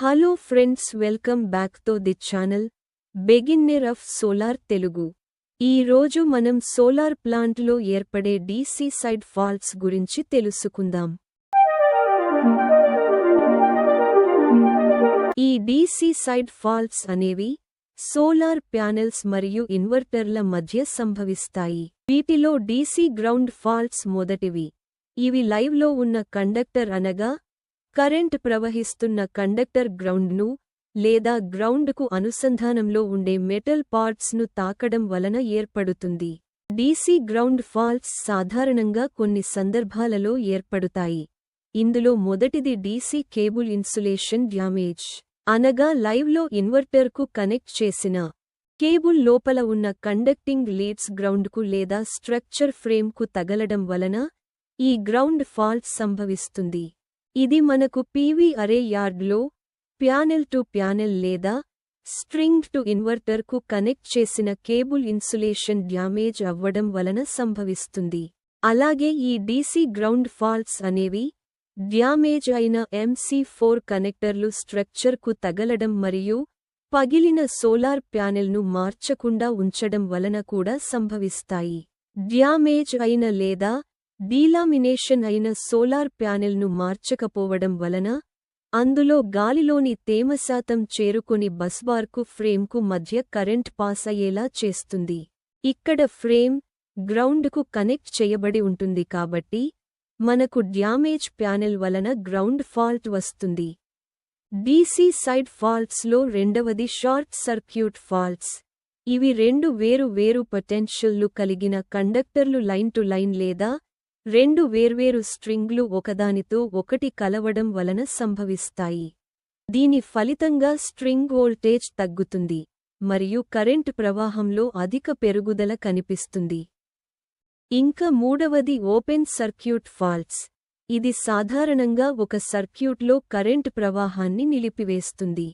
Hello friends, welcome back to the channel beginner of solar Telugu. ఈ రోజు మనం solar ప్లాంట్లో ఏర్పడే డీసీ సైడ్ ఫాల్ట్స్ గురించి తెలుసుకుందాం. ఈ డీసీ సైడ్ ఫాల్ట్స్ అనేవి సోలార్ ప్యానెల్స్ మరియు ఇన్వర్టర్ల మధ్య సంభవిస్తాయి. వీటిలో డీసీ గ్రౌండ్ ఫాల్ట్స్ మొదటివి. ఇవి లైవ్లో ఉన్న కండక్టర్ అనగా కరెంట్ ప్రవహిస్తున్న కండక్టర్ గ్రౌండ్ను లేదా గ్రౌండ్కు అనుసంధానంలో ఉండే మెటల్ పార్ట్స్ను తాకడం వలన ఏర్పడుతుంది. డీసీ గ్రౌండ్ ఫాల్ట్స్ సాధారణంగా కొన్ని సందర్భాలలో ఏర్పడుతాయి. ఇందులో మొదటిది డీసీ కేబుల్ ఇన్సులేషన్ డ్యామేజ్, అనగా లైవ్లో ఇన్వర్టర్కు కనెక్ట్ చేసిన కేబుల్ లోపల ఉన్న కండక్టింగ్ లీడ్స్ గ్రౌండ్కు లేదా స్ట్రక్చర్ ఫ్రేమ్కు తగలడం వలన ఈ గ్రౌండ్ ఫాల్ట్ సంభవిస్తుంది. ఇది మనకు పీవీ అరే యార్డ్లో ప్యానెల్ టు ప్యానెల్ లేదా స్ట్రింగ్ టు ఇన్వర్టర్కు కనెక్ట్ చేసిన కేబుల్ ఇన్సులేషన్ డ్యామేజ్ అవ్వడం వలన సంభవిస్తుంది. అలాగే ఈ డీసీ గ్రౌండ్ ఫాల్ట్స్ అనేవి డ్యామేజ్ అయిన MC4 కనెక్టర్లు స్ట్రక్చర్కు తగలడం మరియు పగిలిన సోలార్ ప్యానెల్ను మార్చకుండా ఉంచడం వలన కూడా సంభవిస్తాయి. డ్యామేజ్ అయిన లేదా డీలామినేషన్ అయిన సోలార్ ప్యానెల్ను మార్చకపోవడం వలన అందులో గాలిలోని తేమ శాతం చేరుకొని బస్బార్కు ఫ్రేమ్కు మధ్య కరెంట్ పాస్ అయ్యేలా చేస్తుంది. ఇక్కడ ఫ్రేమ్ గ్రౌండ్కు కనెక్ట్ చేయబడి ఉంటుంది కాబట్టి మనకు డ్యామేజ్ ప్యానెల్ వలన గ్రౌండ్ ఫాల్ట్ వస్తుంది. డీసీ సైడ్ ఫాల్ట్స్లో రెండవది షార్ట్ సర్క్యూట్ ఫాల్ట్స్. ఇవి రెండు వేరు పొటెన్షియల్లు కలిగిన కండక్టర్లు లైన్ టు లైన్ లేదా రెండు వేర్వేరు స్ట్రింగ్లు ఒకదానితో ఒకటి కలవడం వలన సంభవిస్తాయి. దీని ఫలితంగా స్ట్రింగ్ వోల్టేజ్ తగ్గుతుంది మరియు కరెంటు ప్రవాహంలో అధిక పెరుగుదల కనిపిస్తుంది. ఇంకా మూడవది ఓపెన్ సర్క్యూట్ ఫాల్ట్స్. ఇది సాధారణంగా ఒక సర్క్యూట్లో కరెంటు ప్రవాహాన్ని నిలిపివేస్తుంది.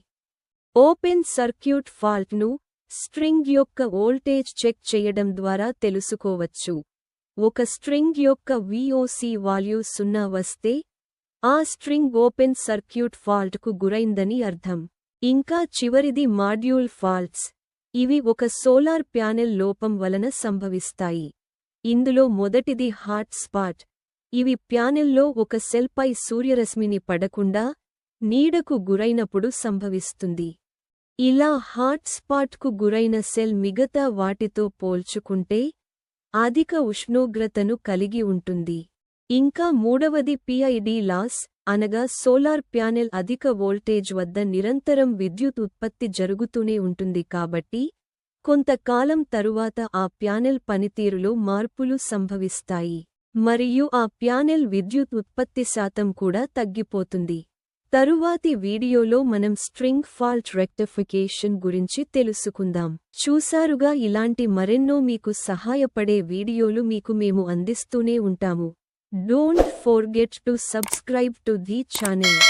ఓపెన్ సర్క్యూట్ ఫాల్ట్ను స్ట్రింగ్ యొక్క వోల్టేజ్ చెక్ చేయడం ద్వారా తెలుసుకోవచ్చు. ఒక స్ట్రింగ్ యొక్క VOC వాల్యూ 0 వస్తే ఆ స్ట్రింగ్ ఓపెన్ సర్క్యూట్ ఫాల్ట్కు గురైందని అర్థం. ఇంకా చివరిది మాడ్యూల్ ఫాల్ట్స్. ఇవి ఒక సోలార్ ప్యానెల్ లోపం వలన సంభవిస్తాయి. ఇందులో మొదటిది హాట్ స్పాట్. ఇవి ప్యానెల్లో ఒక సెల్పై సూర్యరశ్మిని పడకుండా నీడకు గురైనప్పుడు సంభవిస్తుంది. ఇలా హాట్ స్పాట్కు గురైన సెల్ మిగతా వాటితో పోల్చుకుంటే అధిక ఉష్ణోగ్రతను కలిగి ఉంటుంది. ఇంకా మూడవది PID లాస్, అనగా సోలార్ ప్యానెల్ అధిక వోల్టేజ్ వద్ద నిరంతరం విద్యుత్ ఉత్పత్తి జరుగుతూనే ఉంటుంది కాబట్టి కొంతకాలం తరువాత ఆ ప్యానెల్ పనితీరులో మార్పులు సంభవిస్తాయి మరియు ఆ ప్యానెల్ విద్యుత్ ఉత్పత్తి శాతం కూడా తగ్గిపోతుంది. తరువాతి వీడియోలో మనం స్ట్రింగ్ ఫాల్ట్ రెక్టిఫికేషన్ గురించి తెలుసుకుందాం. చూసారుగా, ఇలాంటి మరెన్నో మీకు సహాయపడే వీడియోలు మీకు మేము అందిస్తూనే ఉంటాము. Don't forget to subscribe to the channel.